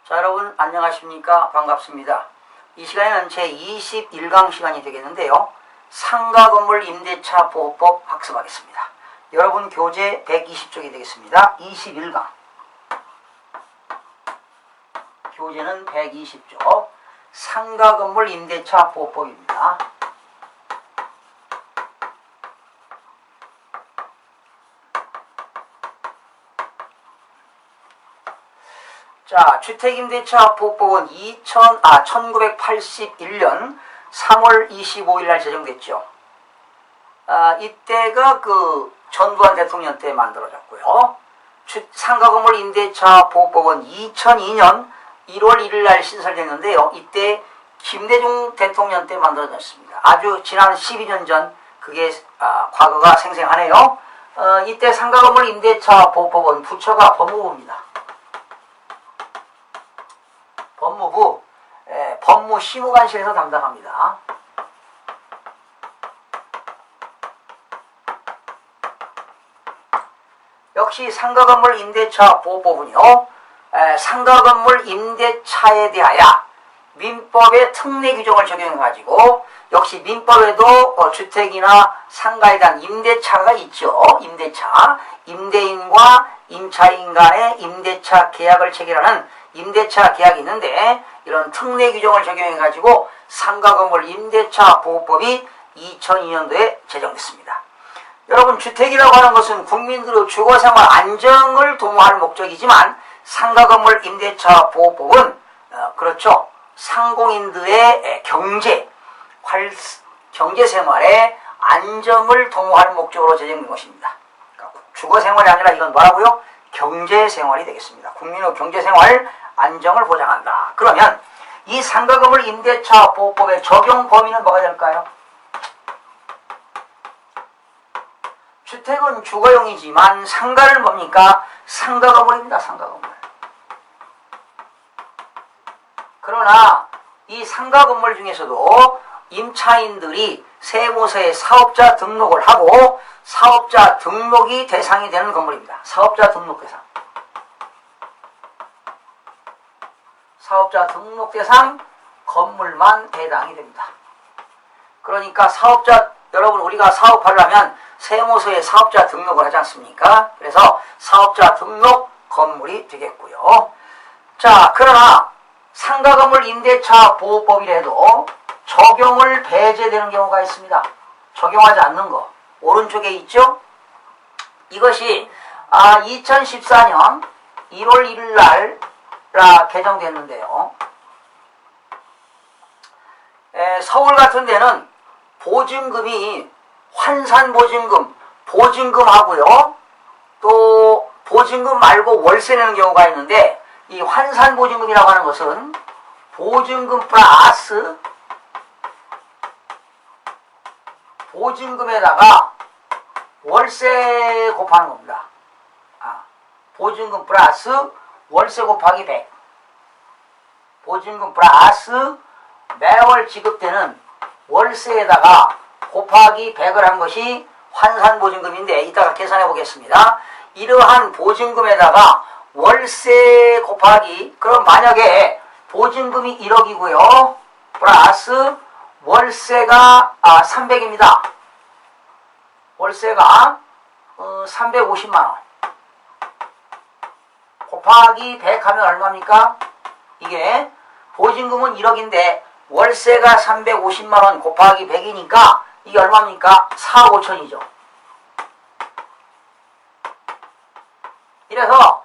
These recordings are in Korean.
자, 여러분 안녕하십니까? 반갑습니다. 이 시간에는 제 21강 시간이 되겠는데요. 상가건물 임대차 보호법 학습하겠습니다. 여러분 교재 120쪽이 되겠습니다. 21강. 교재는 120쪽. 상가건물 임대차 보호법입니다. 자, 주택임대차 보호법은 1981년 3월 25일 날 제정됐죠. 이때가 전두환 대통령 때 만들어졌고요. 상가건물 임대차 보호법은 2002년 1월 1일 날 신설됐는데요. 이때 김대중 대통령 때 만들어졌습니다. 아주 지난 12년 전 그게 과거가 생생하네요. 이때 상가건물 임대차 보호법은 부처가 법무부입니다. 법무부 법무시무관실에서 담당합니다. 역시 상가건물 임대차 보호법은요. 상가건물 임대차에 대하여 민법의 특례 규정을 적용해가지고 역시 민법에도 주택이나 상가에 대한 임대차가 있죠. 임대차. 임대인과 임차인 간의 임대차 계약을 체결하는 임대차 계약이 있는데 이런 특례 규정을 적용해가지고 상가건물 임대차 보호법이 2002년도에 제정됐습니다. 여러분 주택이라고 하는 것은 국민들의 주거생활 안정을 도모할 목적이지만 상가건물 임대차 보호법은 그렇죠. 상공인들의 경제생활의 안정을 도모할 목적으로 제정된 것입니다. 그러니까 주거생활이 아니라 이건 뭐라고요? 경제생활이 되겠습니다. 국민의 경제생활 안정을 보장한다. 그러면 이 상가건물 임대차 보호법의 적용 범위는 뭐가 될까요? 주택은 주거용이지만 상가는 뭡니까? 상가건물입니다. 상가건물. 그러나 이 상가건물 중에서도 임차인들이 세무서에 사업자 등록을 하고 사업자 등록이 대상이 되는 건물입니다. 사업자 등록 대상. 사업자 등록 대상 건물만 해당이 됩니다. 그러니까 여러분 우리가 사업하려면 세무서에 사업자 등록을 하지 않습니까? 그래서 사업자 등록 건물이 되겠고요. 자, 그러나 상가건물 임대차 보호법이라도 적용을 배제되는 경우가 있습니다. 적용하지 않는 거. 오른쪽에 있죠? 이것이 2014년 1월 1일 날 개정됐는데요. 서울 같은 데는 보증금이 환산보증금, 보증금하고요. 또 보증금 말고 월세 내는 경우가 있는데 이 환산보증금이라고 하는 것은 보증금 플러스 보증금에다가 월세 곱하는 겁니다. 보증금 플러스 월세 곱하기 100. 보증금 플러스 매월 지급되는 월세에다가 곱하기 100을 한 것이 환산보증금인데 이따가 계산해 보겠습니다. 이러한 보증금에다가 월세 곱하기 그럼 만약에 보증금이 1억이고요. 플러스 월세가 300입니다. 월세가 350만원 곱하기 100 하면 얼마입니까? 이게 보증금은 1억인데 월세가 350만원 곱하기 100이니까 이게 얼마입니까? 4억 5천이죠. 이래서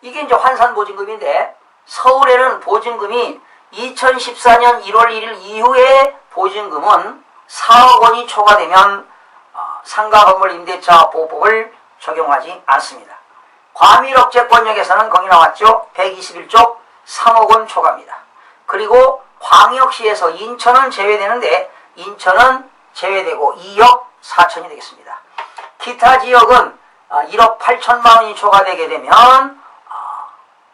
이게 이제 환산보증금인데 서울에는 보증금이 2014년 1월 1일 이후에 보증금은 4억 원이 초과되면 상가건물 임대차 보호법을 적용하지 않습니다. 과밀억제권역에서는 거기 나왔죠. 121쪽 3억 원 초과입니다. 그리고 광역시에서 인천은 제외되는데 인천은 제외되고 2억 4천이 되겠습니다. 기타 지역은 1억 8천만 원이 초과되게 되면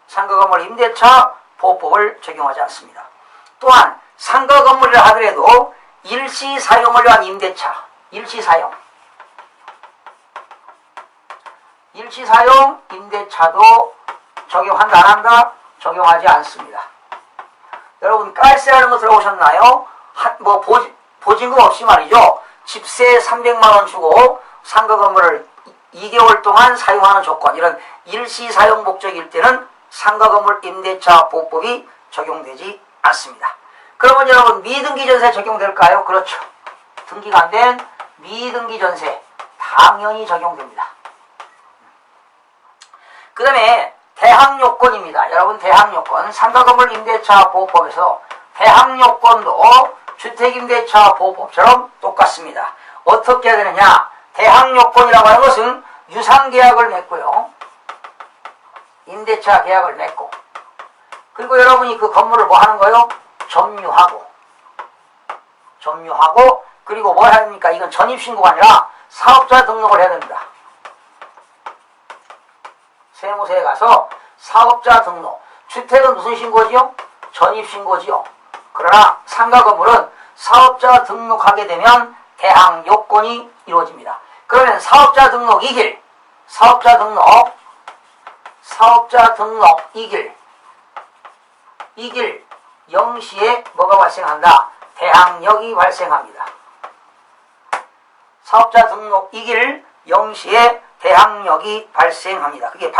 상가건물 임대차 보호법을 적용하지 않습니다. 또한 상가건물이라 하더라도 일시사용을 위한 임대차, 일시사용 임대차도 적용한다 안 한다? 적용하지 않습니다. 여러분 깔세라는 거 들어보셨나요? 보증금 없이 말이죠. 집세 300만원 주고 상가 건물을 2개월 동안 사용하는 조건, 이런 일시 사용 목적일 때는 상가 건물 임대차 보호법이 적용되지 않습니다. 그러면 여러분 미등기 전세 적용될까요? 그렇죠. 등기가 안 된 미등기 전세 당연히 적용됩니다. 그 다음에 대항요건입니다. 여러분 대항요건, 상가 건물 임대차 보호법에서 대항요건도 주택임대차 보호법처럼 똑같습니다. 어떻게 해야 되느냐? 대항요건이라고 하는 것은 유상계약을 맺고요. 임대차 계약을 맺고, 그리고 여러분이 그 건물을 뭐 하는 거요? 점유하고, 그리고 뭘 해야 됩니까? 이건 전입신고가 아니라 사업자 등록을 해야 됩니다. 세무서에 가서 사업자 등록. 주택은 무슨 신고지요? 전입신고지요. 그러나 상가 건물은 사업자 등록하게 되면 대항 요건이 이루어집니다. 그러면 사업자 등록 이길, 사업자 등록 이길 0시에 뭐가 발생한다? 대항력이 발생합니다. 사업자 등록 이길 0시에 대항력이 발생합니다. 그게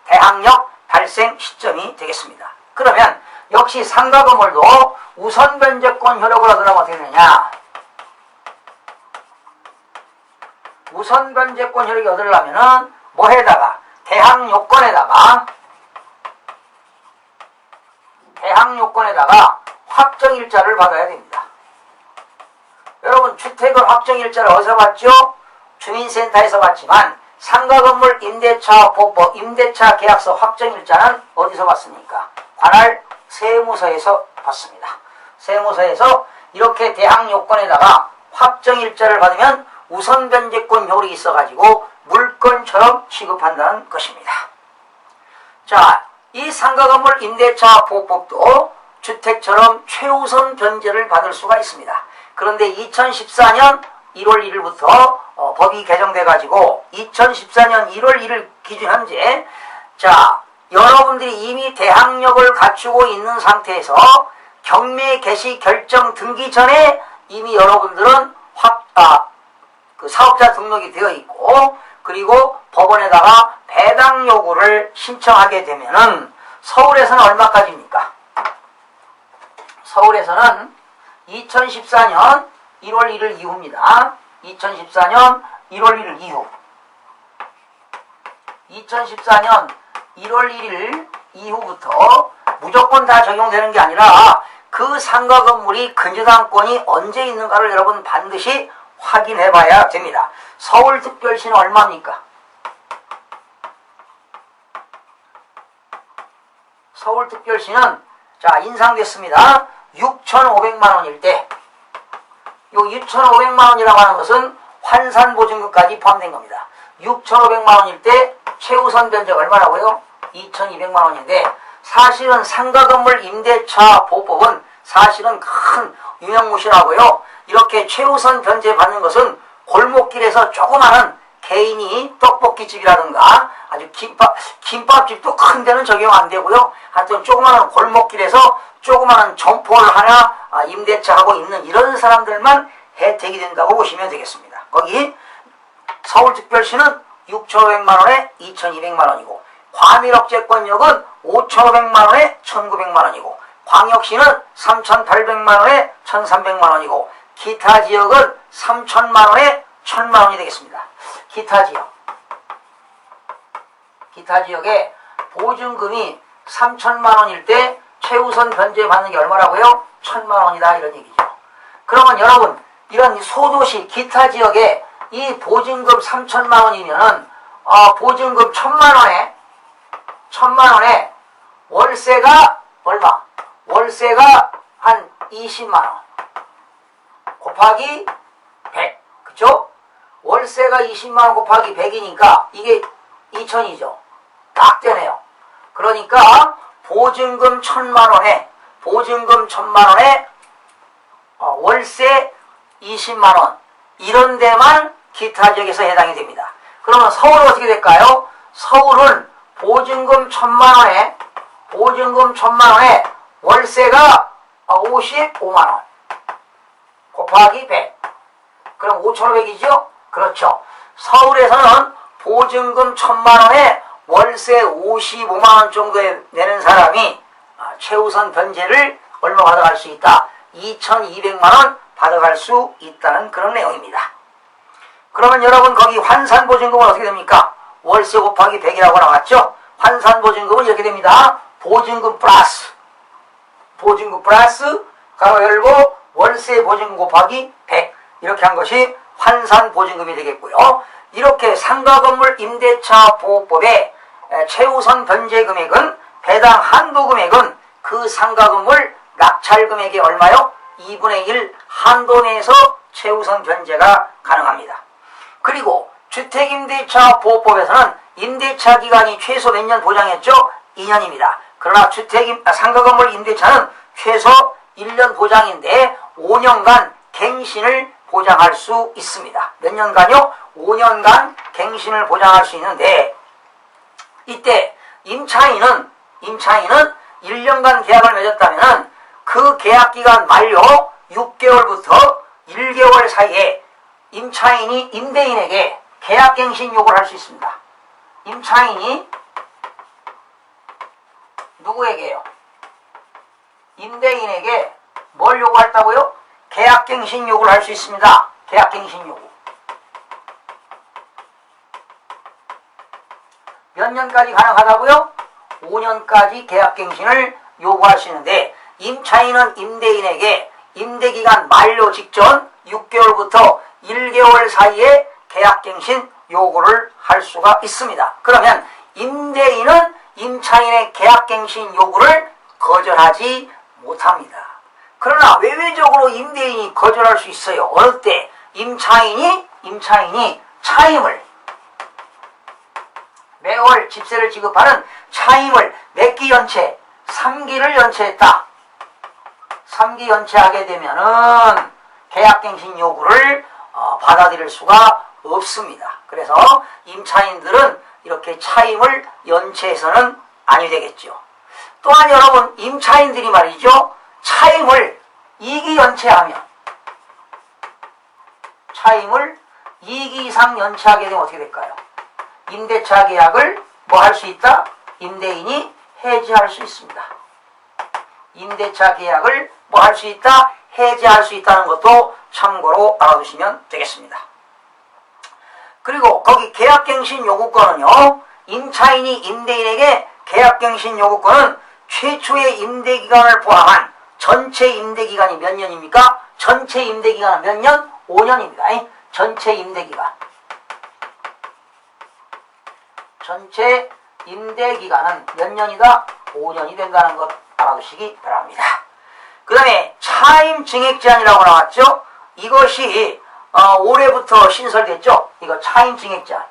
대항력 발생 시점이 되겠습니다. 그러면 역시 상가 건물도 우선 변제권 효력을 얻으려면 어떻게 되느냐? 우선 변제권 효력이 얻으려면은 뭐에다가? 대항요건에다가 확정일자를 받아야 됩니다. 여러분 주택을 확정일자를 어디서 받죠? 주민센터에서 받지만 상가건물 임대차 보호법 임대차 계약서 확정일자는 어디서 받습니까? 관할 세무서에서 받습니다. 세무서에서 이렇게 대항요건에다가 확정일자를 받으면 우선 변제권 효력이 있어가지고 물건처럼 취급한다는 것입니다. 자, 이 상가건물 임대차 보호법도 주택처럼 최우선 변제를 받을 수가 있습니다. 그런데 2014년 1월 1일부터 법이 개정돼가지고 2014년 1월 1일 기준 현재, 자, 여러분들이 이미 대항력을 갖추고 있는 상태에서 경매 개시 결정 등기 전에 이미 여러분들은 그 사업자 등록이 되어 있고, 그리고 법원에다가 배당 요구를 신청하게 되면은 서울에서는 얼마까지입니까? 서울에서는 2014년 1월 1일 이후입니다. 2014년 1월 1일 이후. 2014년 1월 1일 이후부터 무조건 다 적용되는 게 아니라 그 상가 건물이 근저당권이 언제 있는가를 여러분 반드시 확인해 봐야 됩니다. 서울특별시는 얼마입니까? 서울특별시는 자 인상됐습니다. 6,500만원일 때, 요 6,500만원이라고 하는 것은 환산보증금까지 포함된 겁니다. 6,500만원일 때 최우선 변제가 얼마라고요? 2,200만원인데 사실은 상가건물 임대차 보호법은 사실은 큰 유명무실하고요. 이렇게 최우선 변제 받는 것은 골목길에서 조그마한 개인이 떡볶이집이라든가 아주 김밥집도 큰 데는 적용 안 되고요. 하여튼 조그마한 골목길에서 조그마한 점포를 하나 임대차 하고 있는 이런 사람들만 혜택이 된다고 보시면 되겠습니다. 거기 서울특별시는 6,500만원에 2,200만원이고 과밀억제권역은 5,500만원에 1,900만원이고 광역시는 3,800만원에 1,300만원이고 기타 지역은 3,000만원에 1,000만원이 되겠습니다. 기타 지역에 보증금이 3,000만원일 때 최우선 변제 받는 게 얼마라고요? 1,000만원이다 이런 얘기죠. 그러면 여러분 이런 소도시 기타 지역에 이 보증금 3,000만원이면은 보증금 1,000만원에 월세가 얼마? 월세가 한 20만원 곱하기 100, 그쵸? 월세가 20만원 곱하기 100이니까 이게 2,000이죠. 딱 되네요. 그러니까 보증금 1,000만원에 월세 20만원 이런 데만 기타 지역에서 해당이 됩니다. 그러면 서울은 어떻게 될까요? 서울은 보증금 1,000만원에 보증금 1,000만원에 월세가 55만원 곱하기 100. 그럼 5,500이죠? 그렇죠. 서울에서는 보증금 1,000만원에 월세 55만원 정도 내는 사람이 최우선 변제를 얼마 받아갈 수 있다? 2,200만원 받아갈 수 있다는 그런 내용입니다. 그러면 여러분 거기 환산보증금은 어떻게 됩니까? 월세 곱하기 100이라고 나왔죠? 환산보증금은 이렇게 됩니다. 보증금 플러스 가로 열고 월세 보증금 곱하기 100 이렇게 한 것이 환산보증금이 되겠고요. 이렇게 상가건물 임대차 보호법의 최우선 변제 금액은 배당 한도 금액은 그 상가건물 낙찰 금액이 얼마요? 2분의 1 한도 내에서 최우선 변제가 가능합니다. 그리고 주택임대차 보호법에서는 임대차 기간이 최소 몇 년 보장했죠? 2년입니다. 그러나 상가건물 임대차는 최소 1년 보장인데 5년간 갱신을 보장할 수 있습니다. 몇 년간요? 5년간 갱신을 보장할 수 있는데 이때 임차인은 1년간 계약을 맺었다면 그 계약기간 만료 6개월부터 1개월 사이에 임차인이 임대인에게 계약갱신 요구를 할 수 있습니다. 임차인이 누구에게요? 임대인에게 뭘 요구했다고요? 계약갱신 요구를 할 수 있습니다. 계약갱신 요구. 몇 년까지 가능하다고요? 5년까지 계약갱신을 요구할 수 있는데 임차인은 임대인에게 임대기간 만료 직전 6개월부터 1개월 사이에 계약갱신 요구를 할 수가 있습니다. 그러면 임대인은 임차인의 계약갱신 요구를 거절하지 못합니다. 그러나 외외적으로 임대인이 거절할 수 있어요. 어느 때? 임차인이 차임을 매월 집세를 지급하는 차임을 몇 기 연체? 3기를 연체했다. 3기 연체하게 되면은 계약갱신 요구를 받아들일 수가 없습니다. 그래서 임차인들은 이렇게 차임을 연체해서는 아니 되겠죠. 또한 여러분 임차인들이 말이죠. 차임을 2기 연체하면 차임을 2기 이상 연체하게 되면 어떻게 될까요? 임대차 계약을 뭐 할 수 있다? 임대인이 해지할 수 있습니다. 임대차 계약을 뭐 할 수 있다? 해지할 수 있다는 것도 참고로 알아두시면 되겠습니다. 그리고 거기 계약갱신 요구권은요. 임차인이 임대인에게 계약갱신 요구권은 최초의 임대기간을 포함한 전체 임대기간이 몇 년입니까? 전체 임대기간은 몇 년? 5년입니다. 전체 임대기간. 전체 임대기간은 몇 년이다? 5년이 된다는 것 알아두시기 바랍니다. 그 다음에 차임 증액제한이라고 나왔죠? 이것이 올해부터 신설됐죠? 이거 차임 증액제한.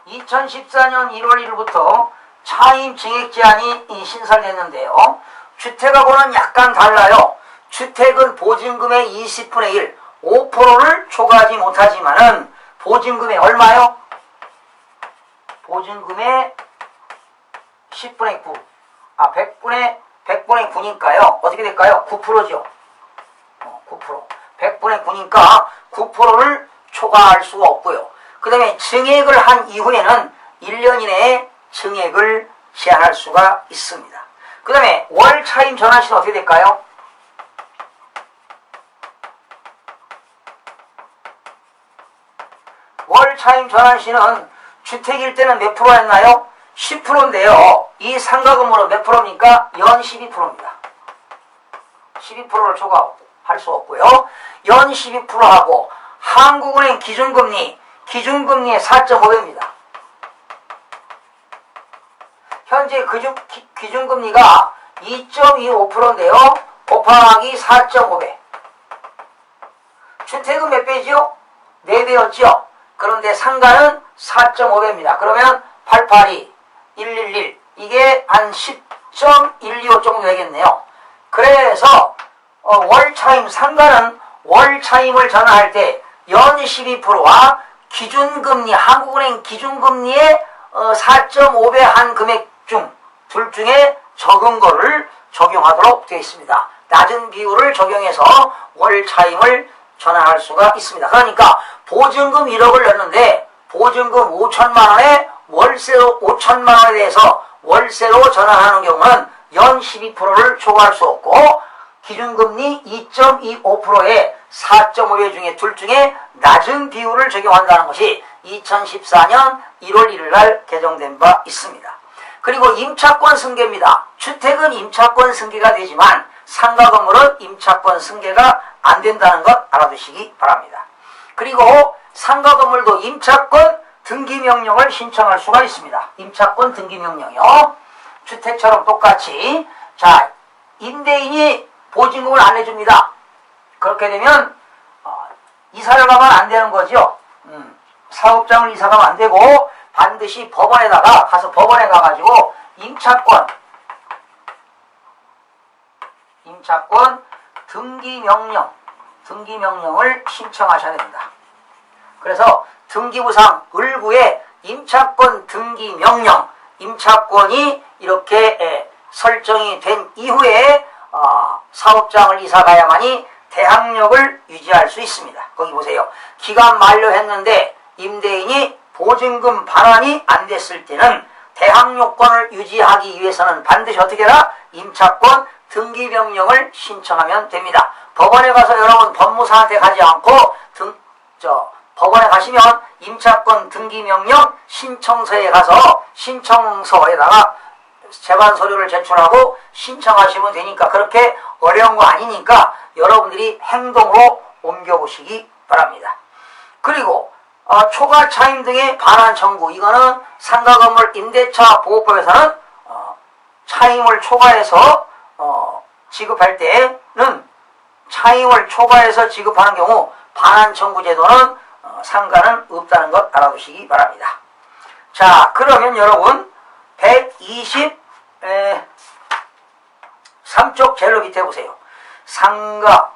(2014년 1월 1일부터) 차임 증액제한이 신설됐는데요. 주택하고는 약간 달라요. 주택은 보증금의 20분의 1, 5%를 초과하지 못하지만은 보증금의 얼마요? 보증금의 10분의 9. 100분의 9니까요. 어떻게 될까요? 9%죠. 9%. 100분의 9니까 9%를 초과할 수가 없고요. 그 다음에 증액을 한 이후에는 1년 이내에 증액을 제한할 수가 있습니다. 그 다음에 월 차임 전환시는 어떻게 될까요? 월 차임 전환시는 주택일 때는 몇 프로였나요? 10%인데요. 이 상가금으로 몇 프로입니까? 연 12%입니다. 12%를 초과할 수 없고요. 연 12%하고 한국은행 기준금리의 4.5배입니다. 현재 기준금리가 2.25%인데요. 곱하기 4.5배. 주택은 몇 배지요? 4배였죠. 그런데 상가는 4.5배입니다. 그러면 882, 111 이게 한 10.125 정도 되겠네요. 그래서 월차임 상가는 월차임을 전환할 때 연 12%와 기준금리, 한국은행 기준금리의 4.5배 한 금액 중 둘 중에 적은 거를 적용하도록 되어 있습니다. 낮은 비율을 적용해서 월 차임을 전환할 수가 있습니다. 그러니까 보증금 1억을 냈는데 보증금 5천만 원에 월세로 5천만 원에 대해서 월세로 전환하는 경우는 연 12%를 초과할 수 없고 기준금리 2.25%의 4.5배 중에 둘 중에 낮은 비율을 적용한다는 것이 2014년 1월 1일 날 개정된 바 있습니다. 그리고 임차권 승계입니다. 주택은 임차권 승계가 되지만 상가 건물은 임차권 승계가 안 된다는 것 알아두시기 바랍니다. 그리고 상가 건물도 임차권 등기 명령을 신청할 수가 있습니다. 임차권 등기 명령이요. 주택처럼 똑같이 자 임대인이 보증금을 안 내줍니다. 그렇게 되면 이사를 가면 안 되는 거죠. 사업장을 이사 가면 안 되고 반드시 법원에다가 가서 법원에 가가지고 임차권 등기 명령을 신청하셔야 됩니다. 그래서 등기부상 을구에 임차권 등기 명령, 임차권이 이렇게 설정이 된 이후에 사업장을 이사 가야만이 대항력을 유지할 수 있습니다. 거기 보세요. 기간 만료했는데 임대인이 보증금 반환이 안 됐을 때는 대항요건을 유지하기 위해서는 반드시 어떻게 해라? 임차권 등기명령을 신청하면 됩니다. 법원에 가서 여러분 법무사한테 가지 않고 법원에 가시면 임차권 등기명령 신청서에 가서 신청서에다가 재반 서류를 제출하고 신청하시면 되니까 그렇게 어려운 거 아니니까 여러분들이 행동으로 옮겨보시기 바랍니다. 그리고 초과 차임 등의 반환 청구, 이거는 상가 건물 임대차 보호법에서는 차임을 초과해서 지급할 때는 차임을 초과해서 지급하는 경우 반환 청구 제도는 상가는 없다는 것 알아두시기 바랍니다. 자, 그러면 여러분 123쪽 제일 밑에 보세요. 상가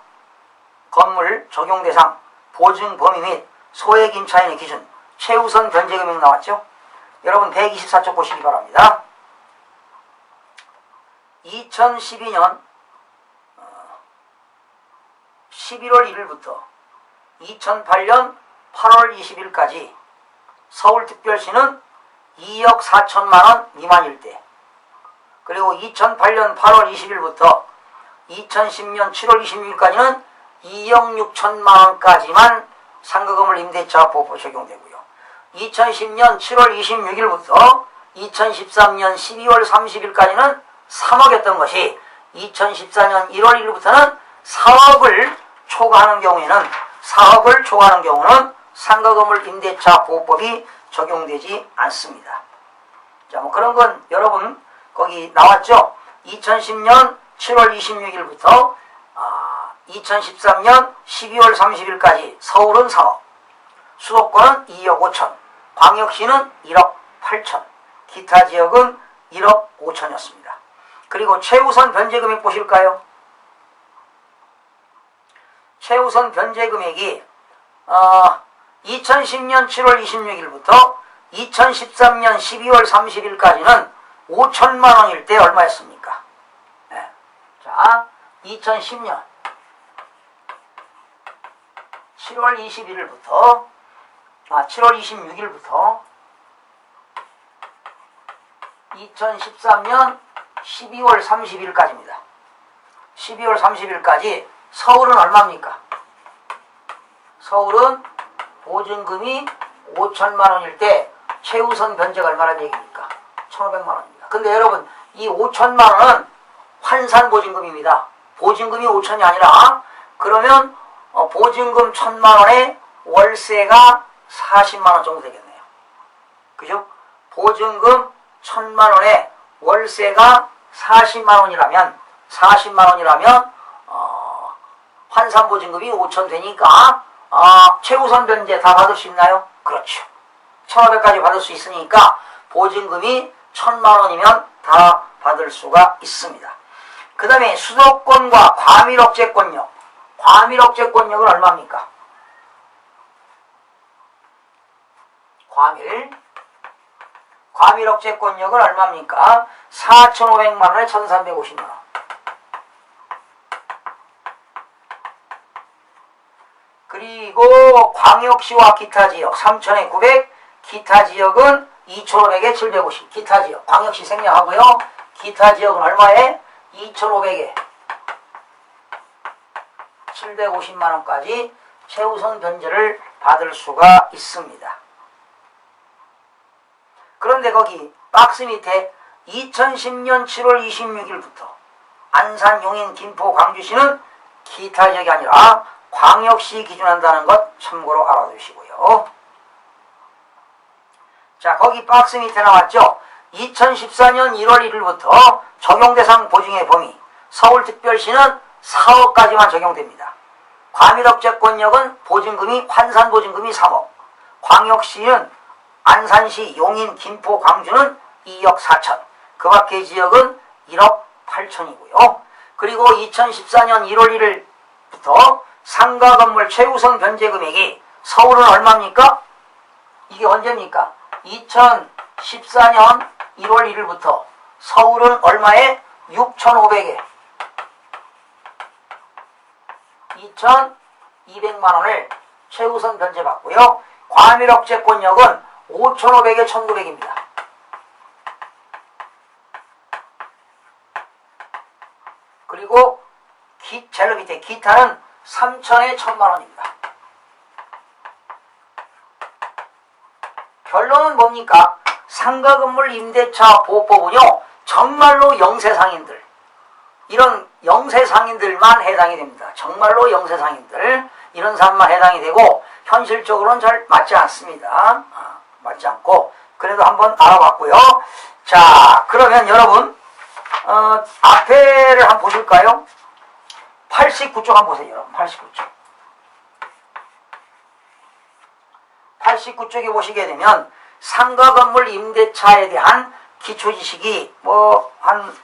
건물 적용 대상 보증 범위 및 소액 임차인의 기준 최우선 변제 금액 나왔죠? 여러분 124쪽 보시기 바랍니다. 2012년 11월 1일부터 2008년 8월 20일까지 서울특별시는 2억 4천만원 미만일 때, 그리고 2008년 8월 20일부터 2010년 7월 26일까지는 2억 6천만원까지만 상가건물 임대차 보호법 적용되고요. 2010년 7월 26일부터 2013년 12월 30일까지는 3억이었던 것이 2014년 1월 1일부터는 4억을 초과하는 경우는 상가건물 임대차 보호법이 적용되지 않습니다. 자, 뭐 그런 건 여러분 거기 나왔죠? 2010년 7월 26일부터 2013년 12월 30일까지 서울은 3억, 수도권은 2억 5천, 광역시는 1억 8천, 기타 지역은 1억 5천이었습니다. 그리고 최우선 변제 금액 보실까요? 최우선 변제 금액이 2010년 7월 26일부터 2013년 12월 30일까지는 5천만 원일 때 얼마였습니까? 네. 자, 2010년 7월 21일부터 7월 26일부터 2013년 12월 30일까지입니다. 12월 30일까지 서울은 얼마입니까? 서울은 보증금이 5천만 원일 때 최우선 변제가 얼마라는 얘기입니까? 1,500만 원입니다. 근데 여러분 이 5천만 원은 환산 보증금입니다. 보증금이 5천이 아니라 그러면 보증금 1,000만 원에 월세가 40만 원 정도 되겠네요. 그죠? 보증금 1,000만 원에 월세가 40만 원이라면 환산 보증금이 5천 되니까 최우선 변제 다 받을 수 있나요? 그렇죠. 1,500까지 받을 수 있으니까 보증금이 1,000만 원이면 다 받을 수가 있습니다. 그 다음에 수도권과 과밀억제권력. 과밀억제권력은 얼마입니까? 과밀 억제권역은 얼마입니까? 4,500만원에 1,350만원. 그리고 광역시와 기타 지역 3,000에 900, 기타 지역은 2,500에 750. 기타 지역, 광역시 생략하고요. 기타 지역은 얼마에? 2,500에 750만원까지 최우선 변제를 받을 수가 있습니다. 그런데 거기 박스 밑에 2010년 7월 26일부터 안산, 용인, 김포, 광주시는 기타 지역이 아니라 광역시 기준한다는 것 참고로 알아두시고요. 자, 거기 박스 밑에 나왔죠. 2014년 1월 1일부터 적용대상 보증의 범위 서울특별시는 4억까지만 적용됩니다. 과밀억제권역은 보증금이 환산보증금이 3억, 광역시는 안산시, 용인, 김포, 광주는 2억 4천, 그 밖의 지역은 1억 8천이고요. 그리고 2014년 1월 1일부터 상가 건물 최우선 변제 금액이 서울은 얼마입니까? 이게 언제입니까? 2014년 1월 1일부터 서울은 얼마에? 6,500에 2,200만원을 최우선 변제받고요. 과밀억제권역은 5,500에 1,900입니다. 그리고 제일 밑에 기타는 3,000에 1,000만원입니다. 결론은 뭡니까? 상가건물 임대차 보호법은요, 정말로 영세상인들, 이런 영세상인들만 해당이 됩니다. 정말로 영세상인들, 이런 사람만 해당이 되고 현실적으로는 잘 맞지 않습니다. 맞지 않고 그래도 한번 알아봤고요. 자, 그러면 여러분 앞에를 한번 보실까요? 89쪽 한번 보세요. 여러분 89쪽 89쪽에 보시게 되면 상가건물 임대차에 대한 기초지식이 한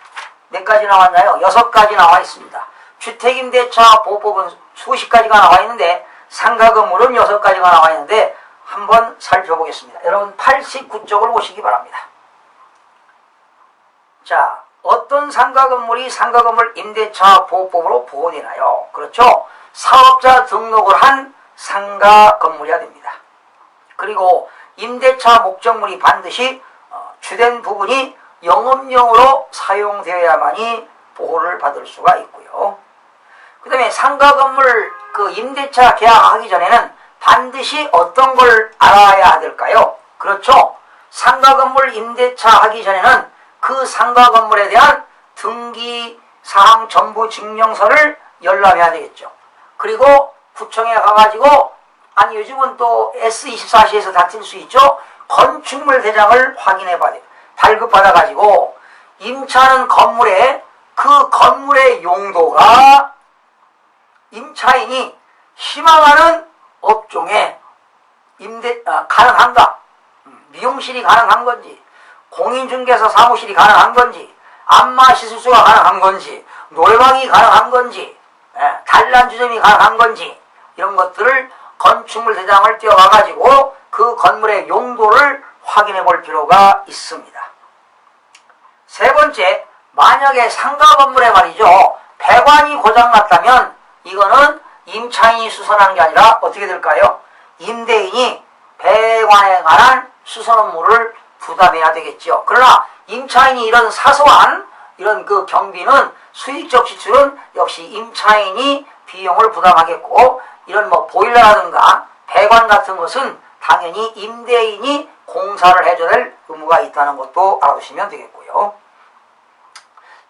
몇 가지 나왔나요? 6가지 나와 있습니다. 주택임대차 보호법은 수십 가지가 나와 있는데 상가건물은 6가지가 나와 있는데 한번 살펴보겠습니다. 여러분 89쪽을 보시기 바랍니다. 자, 어떤 상가건물이 상가건물 임대차 보호법으로 보호되나요? 그렇죠? 사업자 등록을 한 상가건물이어야 됩니다. 그리고 임대차 목적물이 반드시 주된 부분이 영업용으로 사용되어야만이 보호를 받을 수가 있고요. 그 다음에 상가건물 임대차 계약하기 전에는 반드시 어떤 걸 알아야 될까요? 그렇죠. 상가건물 임대차 하기 전에는 그 상가건물에 대한 등기사항 전부 증명서를 열람해야 되겠죠. 그리고 구청에 가가지고 요즘은 또 S24시에서 다 뜰 수 있죠. 건축물 대장을 확인해 봐야 돼요. 발급받아가지고 임차하는 건물에 그 건물의 용도가 임차인이 희망하는 업종에 가능한가? 미용실이 가능한 건지, 공인중개사 사무실이 가능한 건지, 안마시술소가 가능한 건지, 노래방이 가능한 건지, 단란주점이 가능한 건지, 이런 것들을 건축물 대장을 띄워가지고 그 건물의 용도를 확인해 볼 필요가 있습니다. 세 번째, 만약에 상가 건물에 말이죠, 배관이 고장났다면 이거는 임차인이 수선한 게 아니라 어떻게 될까요? 임대인이 배관에 관한 수선 업무를 부담해야 되겠죠. 그러나 임차인이 이런 사소한 이런 경비는 수익적 지출은 역시 임차인이 비용을 부담하겠고, 이런 보일러라든가 배관 같은 것은 당연히 임대인이 공사를 해줘야 될 의무가 있다는 것도 알아두시면 되겠고요.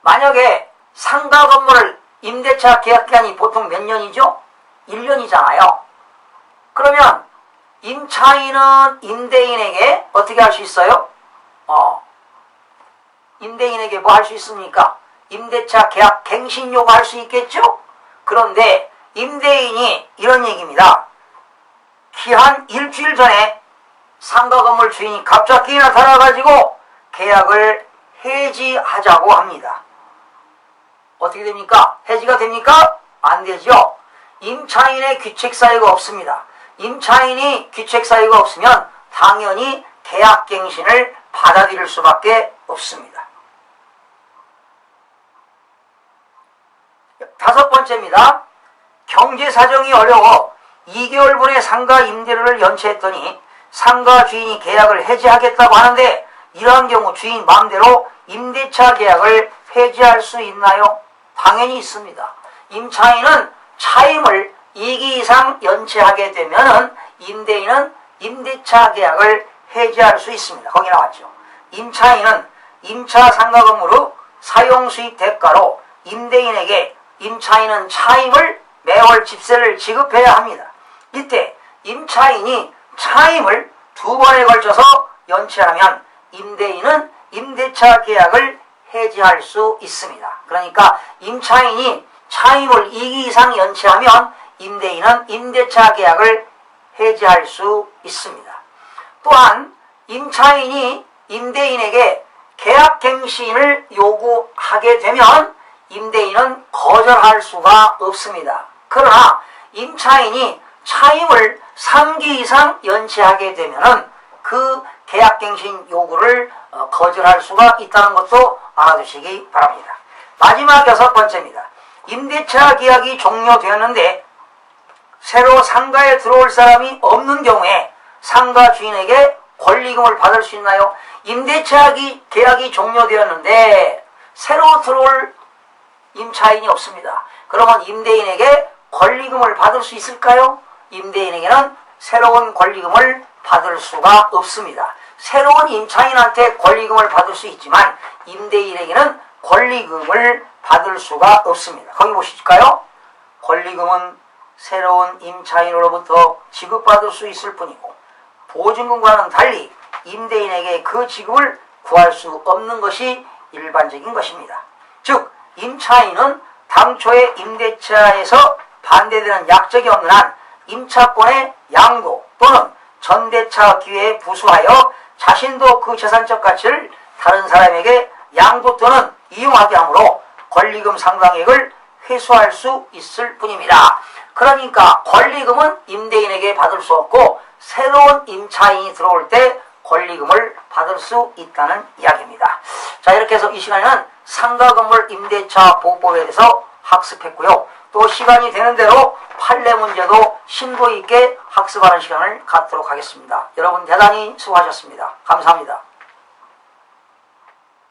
만약에 상가 건물 임대차 계약 기간이 보통 몇 년이죠? 1년이잖아요. 그러면 임차인은 임대인에게 어떻게 할 수 있어요? 임대인에게 뭐 할 수 있습니까? 임대차 계약 갱신 요구할 수 있겠죠? 그런데 임대인이 이런 얘기입니다. 기한 일주일 전에 상가 건물 주인이 갑자기 나타나가지고 계약을 해지하자고 합니다. 어떻게 됩니까? 해지가 됩니까? 안 되죠. 임차인의 귀책 사유가 없습니다. 임차인이 귀책 사유가 없으면 당연히 계약갱신을 받아들일 수밖에 없습니다. 다섯 번째입니다. 경제사정이 어려워 2개월분의 상가 임대료를 연체했더니 상가 주인이 계약을 해지하겠다고 하는데 이러한 경우 주인 마음대로 임대차 계약을 해지할 수 있나요? 당연히 있습니다. 임차인은 차임을 2기 이상 연체하게 되면 임대인은 임대차 계약을 해지할 수 있습니다. 거기 나왔죠. 임차인은 임차 상가 건물의 사용수익 대가로 임대인에게 임차인은 차임을 매월 집세를 지급해야 합니다. 이때 임차인이 차임을 2번에 걸쳐서 연체하면 임대인은 임대차 계약을 해지할 수 있습니다. 그러니까 임차인이 차임을 2기 이상 연체하면 임대인은 임대차 계약을 해지할 수 있습니다. 또한 임차인이 임대인에게 계약갱신을 요구하게 되면 임대인은 거절할 수가 없습니다. 그러나 임차인이 차임을 3기 이상 연체하게 되면 그 계약갱신 요구를 거절할 수가 있다는 것도 알아두시기 바랍니다. 마지막 여섯 번째입니다. 임대차 계약이 종료되었는데 새로 상가에 들어올 사람이 없는 경우에 상가 주인에게 권리금을 받을 수 있나요? 임대차 계약이 종료되었는데 새로 들어올 임차인이 없습니다. 그러면 임대인에게 권리금을 받을 수 있을까요? 임대인에게는 새로운 권리금을 받을 수가 없습니다. 새로운 임차인한테 권리금을 받을 수 있지만 임대인에게는 권리금을 받을 수가 없습니다. 거기 보실까요? 권리금은 새로운 임차인으로부터 지급받을 수 있을 뿐이고 보증금과는 달리 임대인에게 그 지급을 구할 수 없는 것이 일반적인 것입니다. 즉 임차인은 당초에 임대차에서 반대되는 약적이 없는 한 임차권의 양도 또는 전대차 기회에 부수하여 자신도 그 재산적 가치를 다른 사람에게 양도 또는 이용하게 하므로 권리금 상당액을 회수할 수 있을 뿐입니다. 그러니까 권리금은 임대인에게 받을 수 없고 새로운 임차인이 들어올 때 권리금을 받을 수 있다는 이야기입니다. 자, 이렇게 해서 이 시간에는 상가건물 임대차 보호법에 대해서 학습했고요. 또 시간이 되는 대로 판례 문제도 심도 있게 학습하는 시간을 갖도록 하겠습니다. 여러분 대단히 수고하셨습니다. 감사합니다.